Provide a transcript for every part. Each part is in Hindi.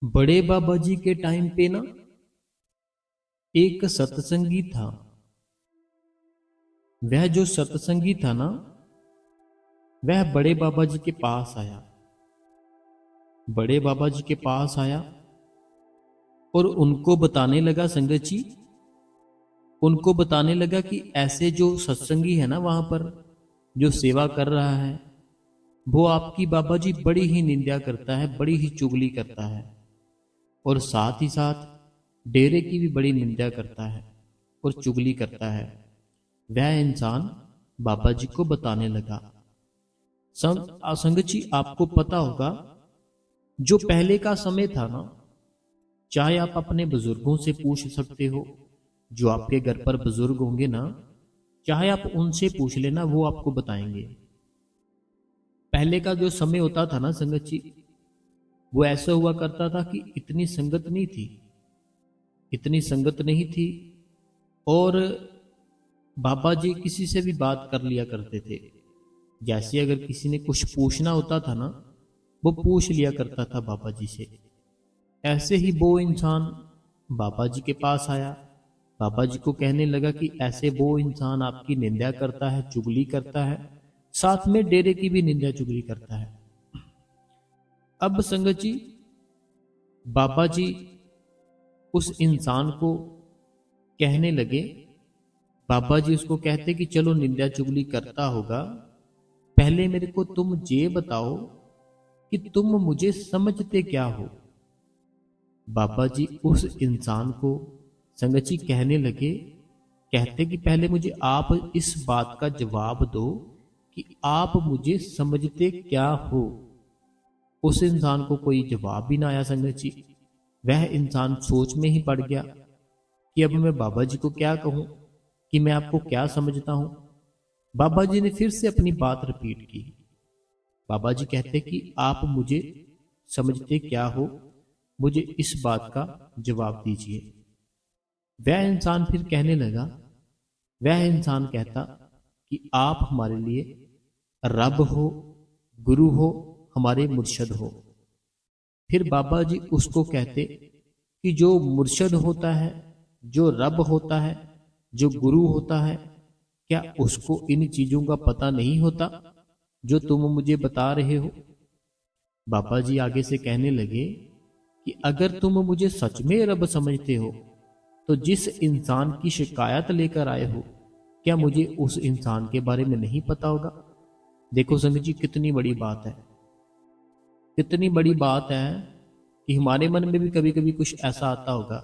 बड़े बाबा जी के टाइम पे ना एक सत्संगी था। वह जो सत्संगी था ना, वह बड़े बाबा जी के पास आया। बड़े बाबा जी के पास आया और उनको बताने लगा, संगत जी उनको बताने लगा कि ऐसे जो सत्संगी है ना, वहां पर जो सेवा कर रहा है, वो आपकी बाबा जी बड़ी ही निंदा करता है, बड़ी ही चुगली करता है, और साथ ही साथ डेरे की भी बड़ी निंदा करता है और चुगली करता है। वह इंसान बाबा जी को बताने लगा। संगत जी, आपको पता होगा, जो पहले का समय था ना, चाहे आप अपने बुजुर्गों से पूछ सकते हो, जो आपके घर पर बुजुर्ग होंगे ना, चाहे आप उनसे पूछ लेना, वो आपको बताएंगे। पहले का जो समय होता था ना संगत जी, वो ऐसा हुआ करता था कि इतनी संगत नहीं थी, इतनी संगत नहीं थी, और बाबा जी किसी से भी बात कर लिया करते थे। जैसे अगर किसी ने कुछ पूछना होता था ना, वो पूछ लिया करता था बाबा जी से। ऐसे ही वो इंसान बाबा जी के पास आया। बाबा जी को कहने लगा कि ऐसे वो इंसान आपकी निंदा करता है, चुगली करता है, साथ में डेरे की भी निंदा चुगली करता है। अब संगत जी, बाबा जी उस इंसान को कहने लगे। बाबा जी उसको कहते कि चलो, निंदा चुगली करता होगा, पहले मेरे को तुम ये बताओ कि तुम मुझे समझते क्या हो। बाबा जी उस इंसान को संगत जी कहने लगे, कहते कि पहले मुझे आप इस बात का जवाब दो कि आप मुझे समझते क्या हो। उस इंसान को कोई जवाब भी ना आया संगत जी। वह इंसान सोच में ही पड़ गया कि अब मैं बाबा जी को क्या कहूं, कि मैं आपको क्या समझता हूं। बाबा जी ने फिर से अपनी बात रिपीट की। बाबा जी कहते कि आप मुझे समझते क्या हो, मुझे इस बात का जवाब दीजिए। वह इंसान फिर कहने लगा, वह इंसान कहता कि आप हमारे लिए रब हो, गुरु हो, हमारे मुर्शद हो। फिर बाबा जी उसको कहते कि जो मुर्शद होता है, जो रब होता है, जो गुरु होता है, क्या उसको इन चीजों का पता नहीं होता जो तुम मुझे बता रहे हो। बाबा जी आगे से कहने लगे कि अगर तुम मुझे सच में रब समझते हो, तो जिस इंसान की शिकायत लेकर आए हो, क्या मुझे उस इंसान के बारे में नहीं पता होगा। देखो संगत जी, कितनी बड़ी बात है, कितनी बड़ी बात है कि हमारे मन में भी कभी कभी कुछ ऐसा आता होगा।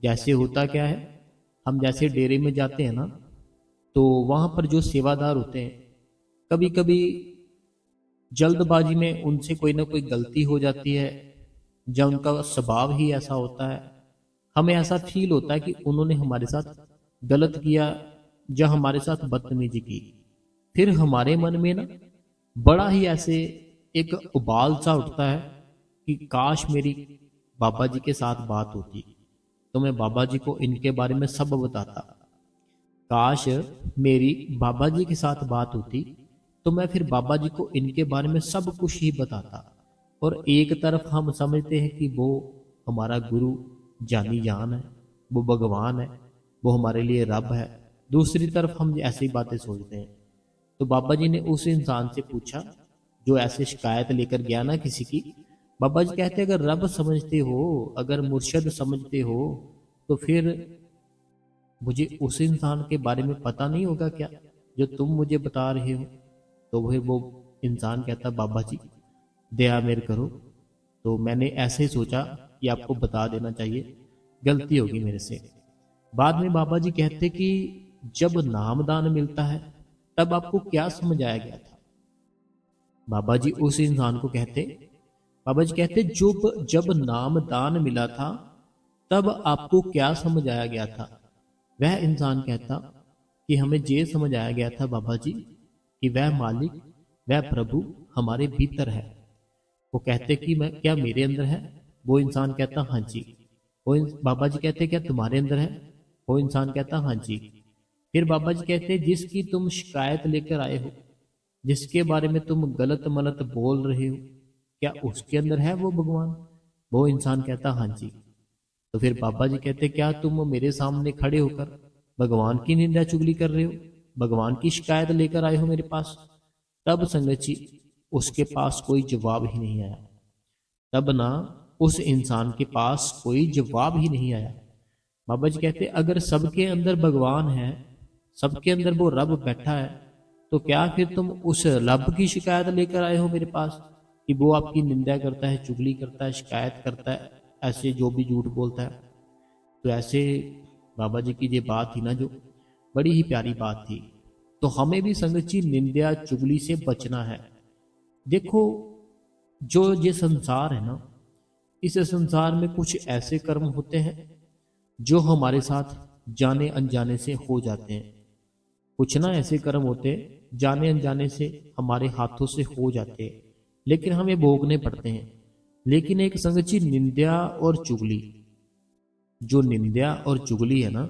जैसे होता क्या है, हम जैसे डेरे में जाते हैं ना, तो वहां पर जो सेवादार होते हैं, कभी कभी जल्दबाजी में उनसे कोई ना कोई गलती हो जाती है, या उनका स्वभाव ही ऐसा होता है। हमें ऐसा फील होता है कि उन्होंने हमारे साथ गलत किया, या हमारे साथ बदतमीजी की। फिर हमारे मन में ना बड़ा ही ऐसे एक उबाल सा उठता है कि काश मेरी बाबा जी के साथ बात होती, तो मैं बाबा जी को इनके बारे में सब बताता। काश मेरी बाबा जी के साथ बात होती, तो मैं फिर बाबा जी को इनके बारे में सब कुछ ही बताता। और एक तरफ हम समझते हैं कि वो हमारा गुरु जानी जान है, वो भगवान है, वो हमारे लिए रब है। दूसरी तरफ हम ऐसी बातें सोचते हैं। तो बाबा जी ने उस इंसान से पूछा, जो ऐसे शिकायत लेकर गया ना किसी की। बाबा जी कहते, अगर रब समझते हो, अगर मुर्शद समझते हो, तो फिर मुझे उस इंसान के बारे में पता नहीं होगा क्या, जो तुम मुझे बता रहे हो। तो फिर वो इंसान कहता, बाबा जी दया मेर करो, तो मैंने ऐसे ही सोचा कि आपको बता देना चाहिए, गलती होगी मेरे से। बाद में बाबा जी कहते कि जब नामदान मिलता है, तब आपको क्या समझाया गया था। बाबा जी उस इंसान को कहते, बाबा जी कहते, जब नामदान मिला था, तब आपको क्या समझाया गया था। वह इंसान कहता कि हमें ये समझाया गया था बाबा जी, कि वह मालिक, वह प्रभु हमारे भीतर है। वो कहते कि मैं, क्या मेरे अंदर है। वो इंसान कहता हाँ जी। बाबा जी कहते, क्या तुम्हारे अंदर है। वो इंसान कहता हाँ जी। फिर बाबा जी कहते, जिसकी तुम शिकायत लेकर आए हो, जिसके बारे में तुम गलत मलत बोल रहे हो, क्या उसके अंदर है वो भगवान। वो इंसान कहता हाँ जी। तो फिर बाबा जी कहते क्या तुम मेरे सामने खड़े होकर भगवान की निंदा चुगली कर रहे हो, भगवान की शिकायत लेकर आए हो मेरे पास? तब संगत जी उसके पास कोई जवाब ही नहीं आया। तब ना उस इंसान के पास कोई जवाब ही नहीं आया। बाबा जी कहते अगर सबके अंदर भगवान है, सबके अंदर वो रब बैठा है, तो क्या फिर तुम उस रब की शिकायत लेकर आए हो मेरे पास कि वो आपकी निंदा करता है, चुगली करता है, शिकायत करता है, ऐसे जो भी झूठ बोलता है? तो ऐसे बाबा जी की ये बात थी ना, जो बड़ी ही प्यारी बात थी। तो हमें भी संगत जी निंदा चुगली से बचना है। देखो, जो ये संसार है ना, इस संसार में कुछ ऐसे कर्म होते हैं जो हमारे साथ जाने अनजाने से हो जाते हैं। कुछ ना ऐसे कर्म होते हैं जाने अनजाने से हमारे हाथों से हो जाते हैं, लेकिन हमें भोगने पड़ते हैं। लेकिन एक संगत जी निंदा और चुगली, जो निंदा और चुगली है ना,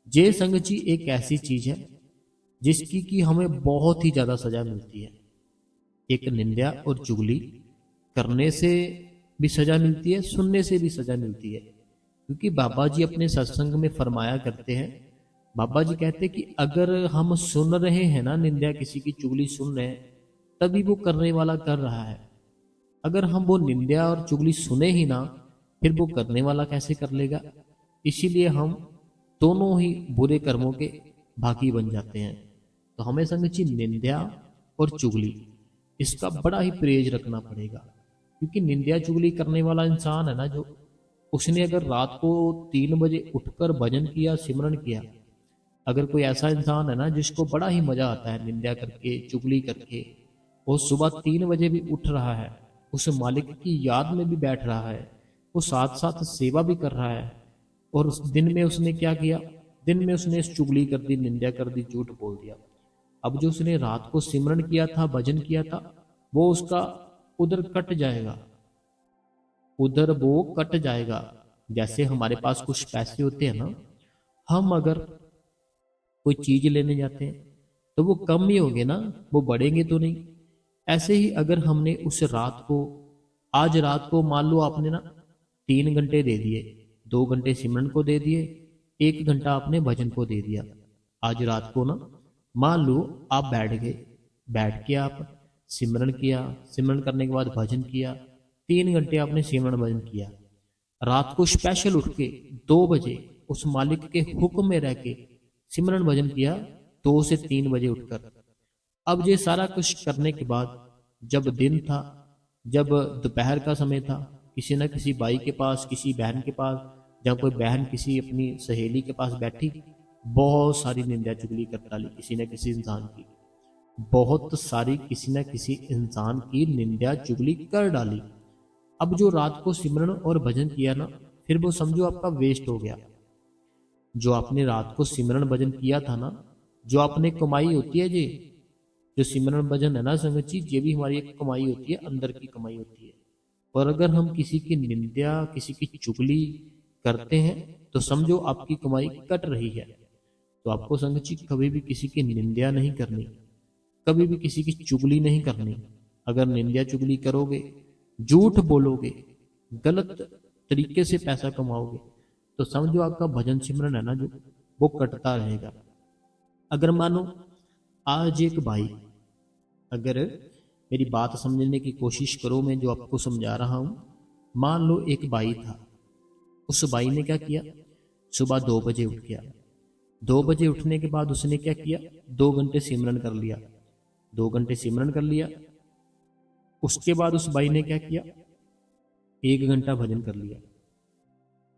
ये संगत जी एक ऐसी चीज है जिसकी कि हमें बहुत ही ज्यादा सजा मिलती है। एक निंदा और चुगली करने से भी सजा मिलती है, सुनने से भी सजा मिलती है। क्योंकि बाबा जी अपने सत्संग में फरमाया करते हैं, बाबा जी कहते हैं कि अगर हम सुन रहे हैं ना, निंदा किसी की चुगली सुन रहे हैं, तभी वो करने वाला कर रहा है। अगर हम वो निंदा और चुगली सुने ही ना, फिर वो करने वाला कैसे कर लेगा? इसीलिए हम दोनों ही बुरे कर्मों के भागी बन जाते हैं। तो हमें संगत जी निंदा और चुगली, इसका बड़ा ही परहेज रखना पड़ेगा। क्योंकि निंदा चुगली करने वाला इंसान है ना, जो उसने अगर रात को 3 बजे उठकर भजन किया, सिमरन किया, अगर कोई ऐसा इंसान है ना जिसको बड़ा ही मजा आता है निंदा करके, चुगली करके, वो सुबह 3 बजे भी उठ रहा है, उस मालिक की याद में भी बैठ रहा है, वो साथ साथ सेवा भी कर रहा है, और उस दिन में उसने क्या किया? दिन में उसने चुगली कर दी, निंदा कर दी, झूठ बोल दिया। अब जो उसने रात को सिमरन किया था, भजन किया था, वो उसका उधर कट जाएगा, उधर वो कट जाएगा। जैसे हमारे पास कुछ पैसे होते हैं ना, हम अगर कोई चीज लेने जाते हैं तो वो कम ही होंगे ना, वो बढ़ेंगे तो नहीं। ऐसे ही अगर हमने उस रात को, आज रात को मान लो आपने ना 3 घंटे दे दिए, 2 घंटे सिमरन को दे दिए, 1 घंटा आपने भजन को दे दिया। आज रात को ना मान लो आप बैठ गए, बैठ के आप सिमरन किया, सिमरन करने के बाद भजन किया, 3 घंटे आपने सिमरन भजन किया। रात को स्पेशल उठ के 2 बजे उस मालिक के हुक्म में रह के सिमरन भजन किया, 2 से 3 बजे उठकर। अब ये सारा कुछ करने के बाद जब दिन था, जब दोपहर का समय था, किसी न किसी भाई के पास, किसी बहन के पास, जब कोई बहन किसी अपनी सहेली के पास बैठी, बहुत सारी निंदा चुगली कर डाली किसी न किसी इंसान की, बहुत सारी किसी न किसी इंसान की निंदा चुगली कर डाली। अब जो रात को सिमरन और भजन किया ना, फिर वो समझो आपका वेस्ट हो गया। जो आपने रात को सिमरन भजन किया था ना, जो आपने कमाई होती है जी, जो सिमरन भजन है ना संगत जी, ये भी हमारी एक कमाई होती है, अंदर की कमाई होती है। और अगर हम किसी की निंदा, किसी की चुगली करते हैं, तो समझो आपकी कमाई कट रही है। तो आपको संगत जी कभी भी किसी की निंदा नहीं करनी, कभी भी किसी की चुगली नहीं करनी। अगर निंदा चुगली करोगे, झूठ बोलोगे, गलत तरीके से पैसा कमाओगे, तो समझो आपका भजन सिमरन है ना, जो वो कटता रहेगा। अगर मानो आज एक भाई, अगर मेरी बात समझने की कोशिश करो, मैं जो आपको समझा रहा हूं, मान लो एक भाई था, उस भाई ने क्या किया? सुबह 2 बजे उठ गया, 2 बजे उठने के बाद उसने क्या किया? 2 घंटे सिमरन कर लिया, 2 घंटे सिमरन कर लिया। उसके बाद उस भाई ने क्या किया? 1 घंटा भजन कर लिया,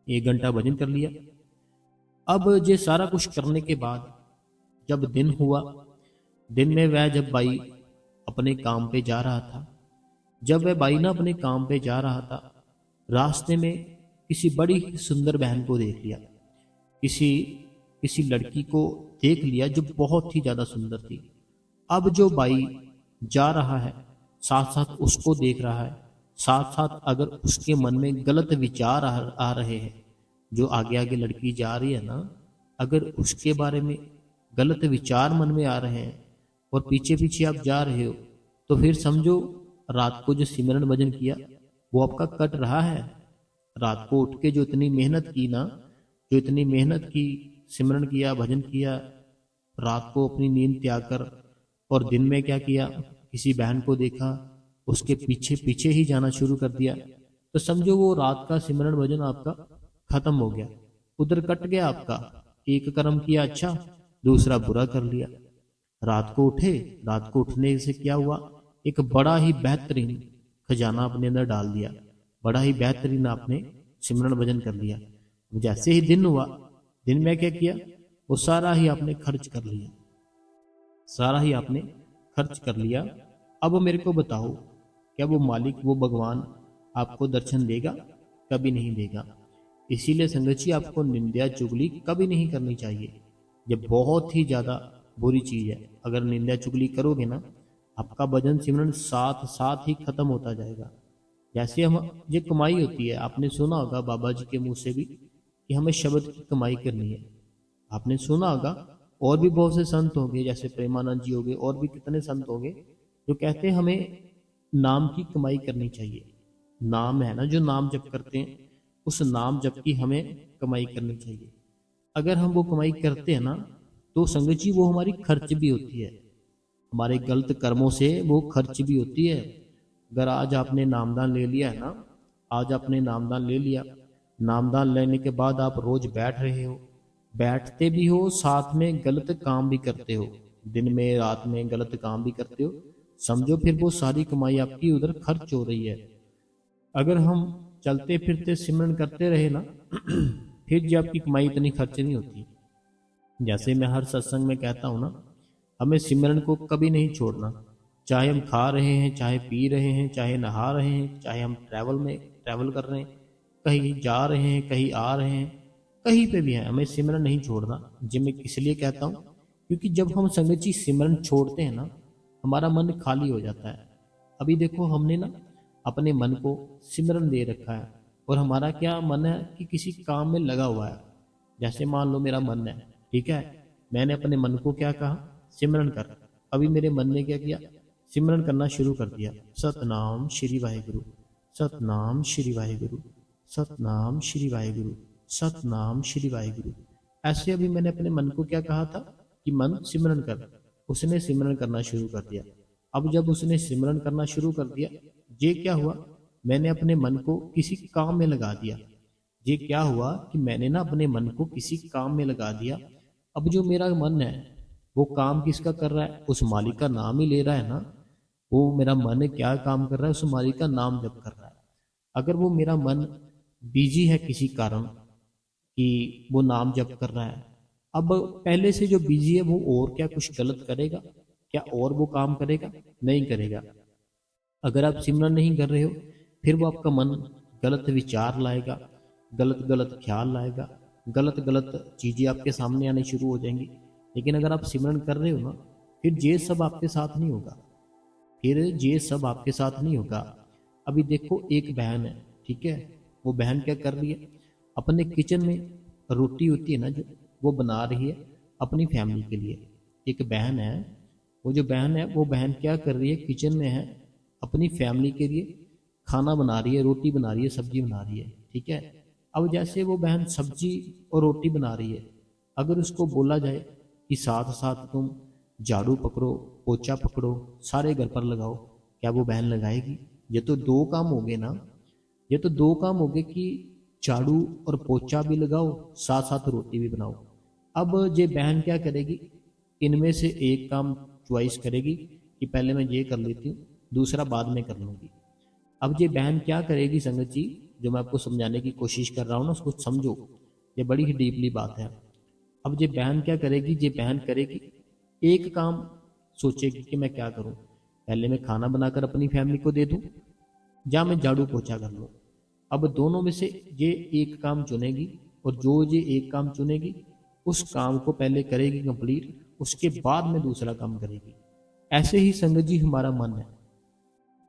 1 घंटा भजन कर लिया। अब ये सारा कुछ करने के बाद जब दिन हुआ, दिन में वह जब भाई अपने काम पे जा रहा था, जब वह भाई ना अपने काम पे जा रहा था, रास्ते में किसी बड़ी ही सुंदर बहन को देख लिया, किसी किसी लड़की को देख लिया जो बहुत ही ज्यादा सुंदर थी। अब जो भाई जा रहा है, साथ साथ उसको देख रहा है, साथ साथ अगर उसके मन में गलत विचार आ रहे हैं, जो आगे आगे लड़की जा रही है ना, अगर उसके बारे में गलत विचार मन में आ रहे हैं और पीछे पीछे आप जा रहे हो, तो फिर समझो रात को जो सिमरन भजन किया वो आपका कट रहा है। रात को उठ के जो इतनी मेहनत की ना, जो इतनी मेहनत की, सिमरन किया, भजन किया, रात को अपनी नींद त्याग कर, और दिन में क्या किया, किसी बहन को देखा, उसके पीछे पीछे ही जाना शुरू कर दिया, तो समझो वो रात का सिमरन भजन आपका खत्म हो गया, उधर कट गया आपका। एक कर्म किया अच्छा, दूसरा बुरा कर लिया। रात को उठे, रात को उठने से क्या हुआ, एक बड़ा ही बेहतरीन खजाना अपने अंदर डाल दिया, बड़ा ही बेहतरीन आपने सिमरन भजन कर लिया। जैसे ही दिन हुआ, दिन में क्या किया, वो सारा ही आपने खर्च कर लिया, सारा ही आपने खर्च कर लिया। अब मेरे को बताओ, क्या वो मालिक, वो भगवान आपको दर्शन देगा? कभी नहीं देगा। इसीलिए संगत जी, आपको निंदा चुगली कभी नहीं करनी चाहिए। ये बहुत ही ज़्यादा बुरी चीज़ है। अगर निंदा चुगली करोगे ना, आपका भजन सिमरन साथ साथ ही खत्म होता जाएगा। जैसे हम, ये कमाई होती है, आपने सुना होगा बाबा जी के मुंह से भी कि हमें शब्द की कमाई करनी है। आपने सुना होगा, और भी बहुत से संत होंगे, जैसे प्रेमानंद जी होंगे, और भी कितने संत होंगे जो कहते हैं हमें नाम की कमाई करनी चाहिए। नाम है ना, जो नाम जप करते हैं, उस नाम जप की हमें कमाई करनी चाहिए। अगर हम वो कमाई करते हैं ना, तो संगत जी वो हमारी खर्च भी होती है, हमारे गलत कर्मों से वो खर्च भी होती है। अगर आज आपने नामदान ले लिया है ना, आज आपने नामदान ले लिया, नामदान लेने के बाद आप रोज बैठ रहे हो, बैठते भी हो, साथ में गलत काम भी करते हो, दिन में रात में गलत काम भी करते हो, समझो फिर वो सारी कमाई आपकी उधर खर्च हो रही है। अगर हम चलते फिरते सिमरन करते रहे ना, फिर जो आपकी कमाई इतनी खर्च नहीं होती। जैसे मैं हर सत्संग में कहता हूँ ना, हमें सिमरन को कभी नहीं छोड़ना। चाहे हम खा रहे हैं, चाहे पी रहे हैं, चाहे नहा रहे हैं, चाहे हम ट्रैवल कर रहे हैं, कहीं जा रहे हैं, कहीं आ रहे हैं, कहीं पे भी है, हमें सिमरन नहीं छोड़ना। जी मैं किस लिए कहता हूँ, क्योंकि जब हम संगत जी सिमरन छोड़ते हैं ना, हमारा मन खाली हो जाता है। अभी देखो, हमने ना अपने मन को सिमरन दे रखा है, और हमारा क्या मन है कि किसी काम में लगा हुआ है। जैसे मान लो मेरा मन है, ठीक है, मैंने अपने मन को क्या कहा, सिमरन कर। अभी मेरे मन ने क्या किया, सिमरन करना शुरू कर दिया, सतनाम श्री वाहिगुरु, सतनाम श्री वाहिगुरु, सतनाम श्री वाहिगुरु, सतनाम श्री वाहिगुरु। ऐसे अभी मैंने अपने मन को क्या कहा था कि मन सिमरन कर, उसने सिमरन करना शुरू कर दिया। अब जब उसने सिमरन करना शुरू कर दिया, ये क्या हुआ, मैंने अपने मन को किसी काम में लगा दिया। ये क्या हुआ कि मैंने ना अपने मन को किसी काम में लगा दिया। अब जो मेरा मन है, वो काम किसका कर रहा है, उस मालिक का नाम ही ले रहा है ना। वो मेरा मन क्या काम कर रहा है, उस मालिक का नाम जप कर रहा है। अगर वो मेरा मन बिजी है किसी कारण कि वो नाम जप कर रहा है, अब पहले से जो बिजी है वो और क्या कुछ गलत करेगा क्या, और वो काम करेगा? नहीं करेगा। अगर आप सिमरन नहीं कर रहे हो, फिर वो आपका मन गलत विचार लाएगा, गलत गलत ख्याल लाएगा, गलत गलत चीज़ें आपके सामने आनी शुरू हो जाएंगी। लेकिन अगर आप सिमरन कर रहे हो ना, फिर ये सब आपके साथ नहीं होगा, फिर ये सब आपके साथ नहीं होगा। अभी देखो, एक बहन है, ठीक है, वो बहन क्या कर रही है, अपने किचन में रोटी होती है ना जो, वो बना रही है अपनी फैमिली के लिए। एक बहन है, वो जो बहन है, वो बहन क्या कर रही है, किचन में है, अपनी फैमिली के लिए खाना बना रही है, रोटी बना रही है, सब्जी बना रही है, ठीक है। अब जैसे वो बहन सब्जी और रोटी बना रही है, अगर उसको बोला जाए कि साथ साथ तुम झाड़ू पकड़ो, पोछा पकड़ो, सारे घर पर लगाओ, क्या वो बहन लगाएगी? ये तो दो काम हो गए ना, ये तो दो काम हो गए कि झाड़ू और पोछा भी लगाओ, साथ साथ रोटी भी बनाओ। अब ये बहन क्या करेगी, इनमें से एक काम चॉइस करेगी कि पहले मैं ये कर लेती हूँ, दूसरा बाद में कर लूँगी। अब ये बहन क्या करेगी संगत जी, जो मैं आपको समझाने की कोशिश कर रहा हूँ ना, उसको समझो, ये बड़ी ही डीपली बात है। अब ये बहन क्या करेगी, ये बहन करेगी एक काम, सोचेगी कि मैं क्या करूं, पहले मैं खाना बनाकर अपनी फैमिली को दे दूं, या मैं झाड़ू पोछा कर लूं। अब दोनों में से ये एक काम चुनेगी, और जो ये एक काम चुनेगी, उस काम को पहले करेगी कंप्लीट, उसके बाद में दूसरा काम करेगी। ऐसे ही संगत जी हमारा मन है,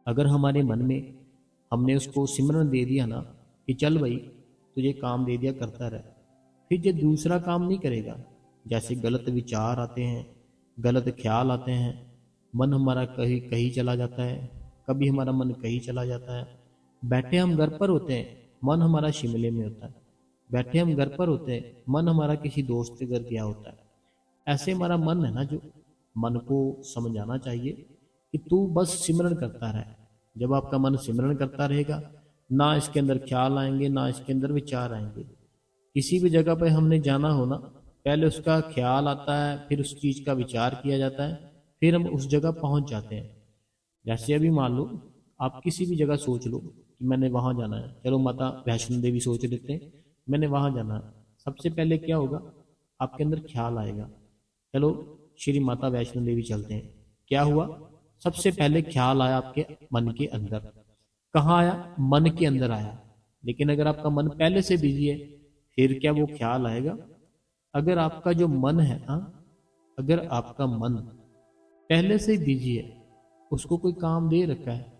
अगर हमारे मन में हमने उसको सिमरन दे दिया ना कि चल भाई तुझे काम दे दिया, करता रह, फिर ये दूसरा काम नहीं करेगा। जैसे गलत विचार आते हैं, गलत ख्याल आते हैं, मन हमारा कहीं कहीं चला जाता है, कभी हमारा मन कहीं चला जाता है। बैठे हम घर पर होते हैं, मन हमारा शिमले में होता है, बैठे हम घर पर होते हैं, मन हमारा किसी दोस्त के घर गया होता है। ऐसे हमारा मन है ना, जो मन को समझाना चाहिए कि तू बस सिमरन करता रहे। जब आपका मन सिमरन करता रहेगा, ना इसके अंदर ख्याल आएंगे, ना इसके अंदर विचार आएंगे। किसी भी जगह पे हमने जाना हो ना, पहले उसका ख्याल आता है, फिर उस चीज़ का विचार किया जाता है, फिर हम उस जगह पहुंच जाते हैं। जैसे अभी मान लो आप किसी भी जगह सोच लो कि मैंने वहां जाना है, चलो माता वैष्णो देवी सोच लेते हैं, मैंने वहां जाना है। सबसे पहले क्या होगा, आपके अंदर ख्याल आएगा, चलो श्री माता वैष्णो देवी चलते हैं। क्या हुआ, सबसे पहले ख्याल आया आपके मन के अंदर। कहाँ आया, मन के अंदर आया। लेकिन अगर आपका मन पहले से बिजी है, फिर क्या वो ख्याल आएगा? अगर आपका जो मन है ना, अगर आपका मन पहले से बिजी है, उसको कोई काम दे रखा है,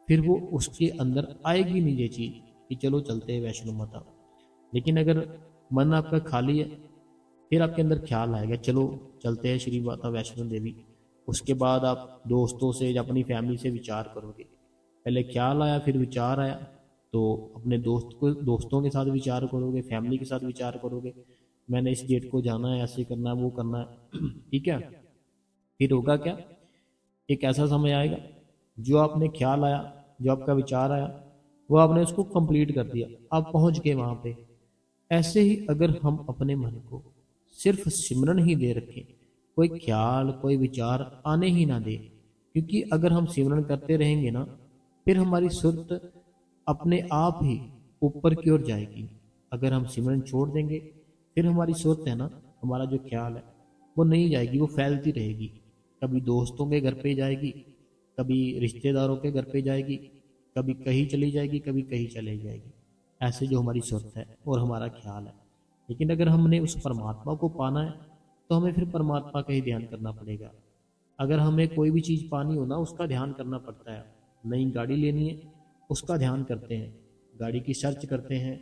फिर वो उसके अंदर आएगी नहीं ये चीज कि चलो चलते हैं वैष्णो माता। लेकिन अगर मन आपका खाली है, फिर आपके अंदर ख्याल आएगा चलो चलते हैं श्री माता वैष्णो देवी। उसके बाद आप दोस्तों से या अपनी फैमिली से विचार करोगे। पहले ख्याल आया, फिर विचार आया, तो अपने दोस्तों के साथ विचार करोगे, फैमिली के साथ विचार करोगे, मैंने इस डेट को जाना है, ऐसे करना है, वो करना है। ठीक है, फिर होगा क्या, एक ऐसा समय आएगा, जो आपने ख्याल आया, जो आपका विचार आया, वो आपने उसको कंप्लीट कर दिया, आप पहुंच गए वहां पे। ऐसे ही अगर हम अपने मन को सिर्फ सिमरन ही दे रखें, कोई ख्याल कोई विचार आने ही ना दे, क्योंकि अगर हम सिमरन करते रहेंगे ना, फिर हमारी सुरत अपने आप ही ऊपर की ओर जाएगी। अगर हम सिमरन छोड़ देंगे, फिर हमारी सुरत है ना, हमारा जो ख्याल है वो नहीं जाएगी, वो फैलती रहेगी। कभी दोस्तों के घर पे जाएगी, कभी रिश्तेदारों के घर पे जाएगी, कभी कहीं चली जाएगी, कभी कहीं चली जाएगी। ऐसे जो हमारी सुरत है और हमारा ख्याल है। लेकिन अगर हमने उस परमात्मा को पाना है, तो हमें फिर परमात्मा का ही ध्यान करना पड़ेगा। अगर हमें कोई भी चीज़ पानी हो ना, उसका ध्यान करना पड़ता है। नई गाड़ी लेनी है, उसका ध्यान करते हैं, गाड़ी की सर्च करते हैं,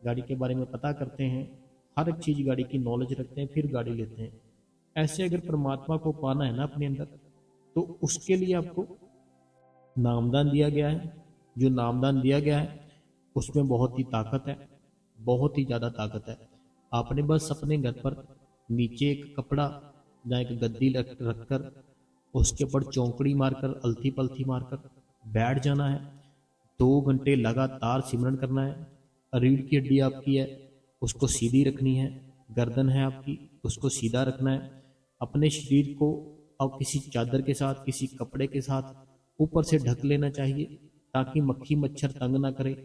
गाड़ी के बारे में पता करते हैं, हर एक चीज़ गाड़ी की नॉलेज रखते हैं, फिर गाड़ी लेते हैं। ऐसे अगर परमात्मा को पाना है ना अपने अंदर, तो उसके लिए आपको नामदान दिया गया है। जो नामदान दिया गया है उसमें बहुत ही ताकत है, बहुत ही ज़्यादा ताकत है। आपने बस अपने घर पर नीचे एक कपड़ा या एक गद्दी रख कर उसके ऊपर चौंकड़ी मारकर, अलथी पलथी मारकर बैठ जाना है। 2 घंटे लगातार सिमरन करना है। रीढ़ की हड्डी आपकी है, उसको सीधी रखनी है। गर्दन है आपकी, उसको सीधा रखना है। अपने शरीर को अब किसी चादर के साथ, किसी कपड़े के साथ ऊपर से ढक लेना चाहिए, ताकि मक्खी मच्छर तंग ना करे,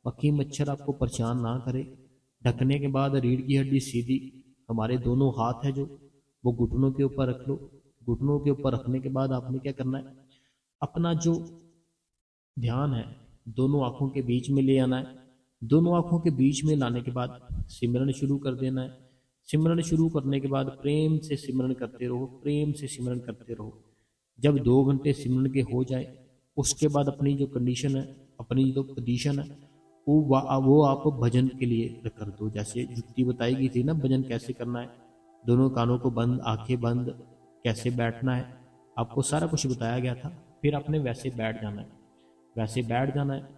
मक्खी मच्छर आपको परेशान ना करे। ढकने के बाद रीढ़ की हड्डी सीधी। हमारे दोनों हाथ है जो, वो घुटनों के ऊपर रख लो। घुटनों के ऊपर रखने के बाद आपने क्या करना है, अपना जो ध्यान है दोनों आंखों के बीच में ले आना है। दोनों आंखों के बीच में लाने के बाद सिमरन शुरू कर देना है। सिमरन शुरू करने के बाद प्रेम से सिमरन करते रहो, प्रेम से सिमरन करते रहो। जब 2 घंटे सिमरन के हो जाए, उसके बाद अपनी जो कंडीशन है, अपनी जो पोजीशन है, वो आप भजन के लिए कर दो। जैसे युक्ति बताई गई थी ना, भजन कैसे करना है, दोनों कानों को बंद, आंखें बंद, कैसे बैठना है, आपको सारा कुछ बताया गया था। फिर आपने वैसे बैठ जाना है, वैसे बैठ जाना है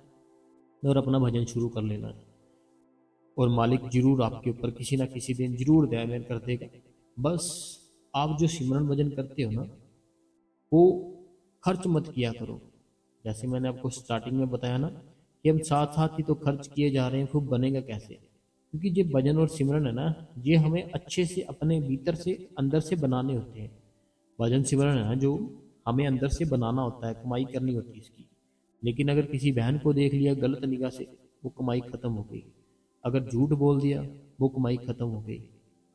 और अपना भजन शुरू कर लेना है। और मालिक जरूर आपके ऊपर किसी ना किसी दिन जरूर दया मेहर कर देगा। बस आप जो सिमरन भजन करते हो ना, वो खर्च मत किया करो। जैसे मैंने आपको स्टार्टिंग में बताया ना कि हम साथ साथ ही तो खर्च किए जा रहे हैं, खूब बनेगा कैसे? क्योंकि ये भजन और सिमरन है ना, ये हमें अच्छे से अपने भीतर से, अंदर से बनाने होते हैं। भजन सिमरन है ना, जो हमें अंदर से बनाना होता है, कमाई करनी होती है इसकी। लेकिन अगर किसी बहन को देख लिया गलत निगाह से, वो कमाई खत्म हो गई। अगर झूठ बोल दिया, वो कमाई खत्म हो गई।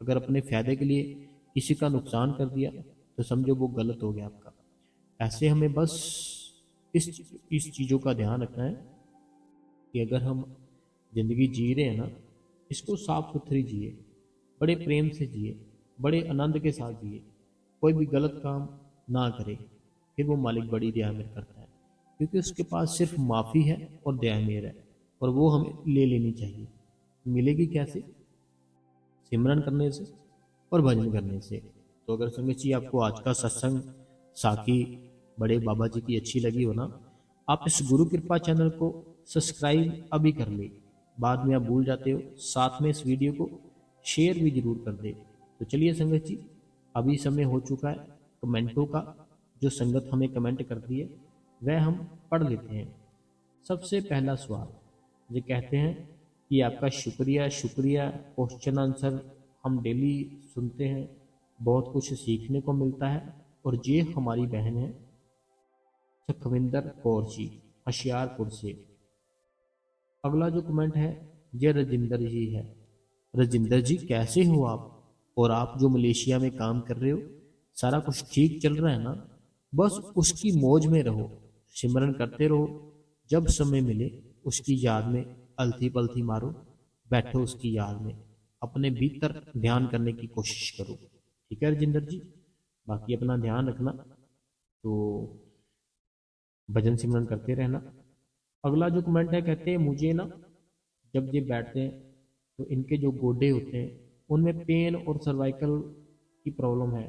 अगर अपने फायदे के लिए किसी का नुकसान कर दिया, तो समझो वो गलत हो गया आपका। ऐसे हमें बस इस चीज़ों का ध्यान रखना है कि अगर हम जिंदगी जी रहे हैं ना, इसको साफ सुथरी जिए, बड़े प्रेम से जिए, बड़े आनंद के साथ जिए, कोई भी गलत काम ना करे। फिर वो मालिक बड़ी दया मेहर करता है, क्योंकि उसके पास सिर्फ माफ़ी है और दया मेहर है, और वो हमें ले लेनी चाहिए। मिलेगी कैसे? सिमरन करने से और भजन करने से। तो अगर संगत जी आपको आज का सत्संग साकी बड़े बाबा जी की अच्छी लगी हो ना, आप इस गुरु कृपा चैनल को सब्सक्राइब अभी कर ले। बाद में आप भूल जाते हो। साथ में इस वीडियो को शेयर भी जरूर कर दे। तो चलिए संगत जी, अभी समय हो चुका है कमेंटों का। जो संगत हमें कमेंट करती है वह हम पढ़ लेते हैं। सबसे पहला सवाल ये कहते हैं कि आपका शुक्रिया शुक्रिया, क्वेश्चन आंसर हम डेली सुनते हैं, बहुत कुछ सीखने को मिलता है। और ये हमारी बहन है सुखविंदर कौर जी, होशियारपुर से। अगला जो कमेंट है ये रजिंदर जी है। रजिंदर जी कैसे हो आप, और आप जो मलेशिया में काम कर रहे हो सारा कुछ ठीक चल रहा है ना? बस उसकी मौज में रहो, सिमरन करते रहो, जब समय मिले उसकी याद में अलथी पलथी मारो, बैठो उसकी याद में, अपने भीतर ध्यान करने की कोशिश करो। ठीक है रजिंदर जी, बाकी अपना ध्यान रखना, तो भजन सिमरन करते रहना। अगला जो कमेंट है कहते हैं मुझे ना जब ये बैठते हैं तो इनके जो गोडे होते हैं उनमें पेन और सर्वाइकल की प्रॉब्लम है।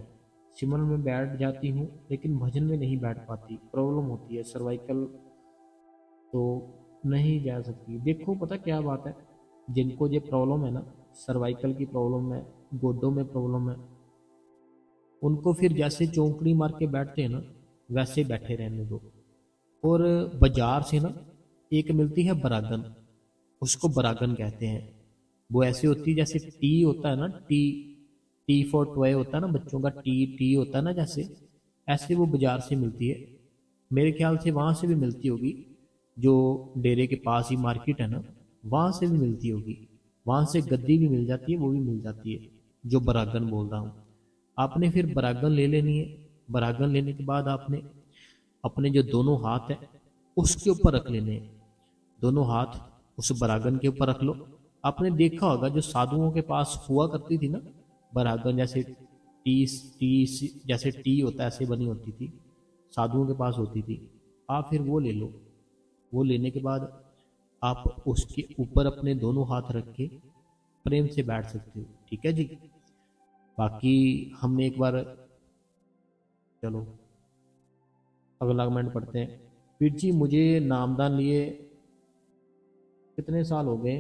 सिमरन में बैठ जाती हूँ लेकिन भजन में नहीं बैठ पाती, प्रॉब्लम होती है सर्वाइकल, तो नहीं जा सकती। देखो पता क्या बात है, जिनको ये प्रॉब्लम है ना, सर्वाइकल की प्रॉब्लम है, गोडों में प्रॉब्लम है, उनको फिर जैसे चौंकड़ी मार के बैठते हैं ना वैसे बैठे रहने दो। और बाजार से ना एक मिलती है बरागन, उसको बरागन कहते हैं। वो ऐसी होती है जैसे टी होता है ना, टी टी फॉर टॉय होता है ना बच्चों का, टी टी होता है ना, जैसे ऐसे वो बाजार से मिलती है। मेरे ख्याल से वहाँ से भी मिलती होगी, जो डेरे के पास ही मार्केट है ना वहाँ से भी मिलती होगी। वहाँ से गद्दी भी मिल जाती है, वो भी मिल जाती है जो बरागन बोल रहा हूँ। आपने फिर बरागन ले लेनी है। बरागन लेने के बाद आपने अपने जो दोनों हाथ है उसके ऊपर रख लेने हैं। दोनों हाथ उस बरागन के ऊपर रख लो। आपने देखा होगा जो साधुओं के पास हुआ करती थी ना बरागन, जैसे जैसे टी होता है ऐसे बनी होती थी, साधुओं के पास होती थी। आप फिर वो ले लो। वो लेने के बाद आप उसके ऊपर अपने दोनों हाथ रख के प्रेम से बैठ सकते हो। ठीक है जी, बाकी हमने एक बार, चलो अगला कमेंट पढ़ते हैं। पीर जी मुझे नामदान लिए कितने साल हो गए,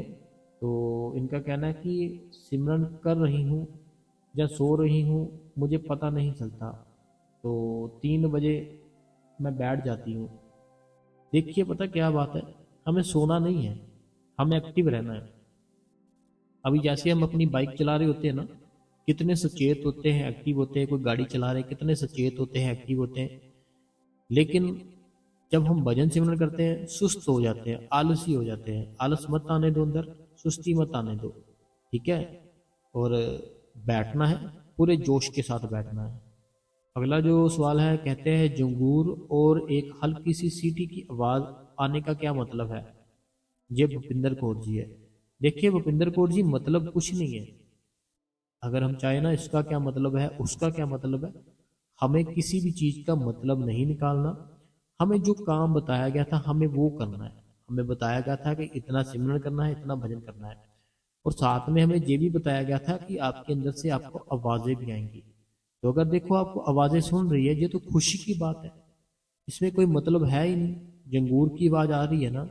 तो इनका कहना है कि सिमरन कर रही हूँ या सो रही हूँ मुझे पता नहीं चलता, तो 3 बजे मैं बैठ जाती हूँ। देखिए पता क्या बात है, हमें सोना नहीं है, हमें एक्टिव रहना है। अभी जैसे हम अपनी बाइक चला रहे होते हैं ना, कितने सचेत होते हैं, एक्टिव होते हैं, कोई गाड़ी चला रहे कितने सचेत होते हैं, एक्टिव होते हैं। लेकिन जब हम भजन सिमरन करते हैं सुस्त हो जाते हैं, आलसी हो जाते हैं। आलस मत आने दो अंदर, सुस्ती मत आने दो। ठीक है, और बैठना है, पूरे जोश के साथ बैठना है। अगला जो सवाल है कहते हैं जंगूर और एक हल्की सी सीटी की आवाज़ आने का क्या मतलब है? ये भूपिंदर कौर जी है। देखिए भूपिंदर कौर जी, मतलब कुछ नहीं है। अगर हम चाहे ना इसका क्या मतलब है उसका क्या मतलब है, हमें किसी भी चीज़ का मतलब नहीं निकालना। हमें जो काम बताया गया था हमें वो करना है। हमें बताया गया था कि इतना सिमरन करना है, इतना भजन करना है, और साथ में हमें ये भी बताया गया था कि आपके अंदर से आपको आवाज़ें भी आएंगी। तो अगर देखो आपको आवाज़ें सुन रही है, ये तो खुशी की बात है, इसमें कोई मतलब है ही नहीं। जंगूर की आवाज़ आ रही है ना,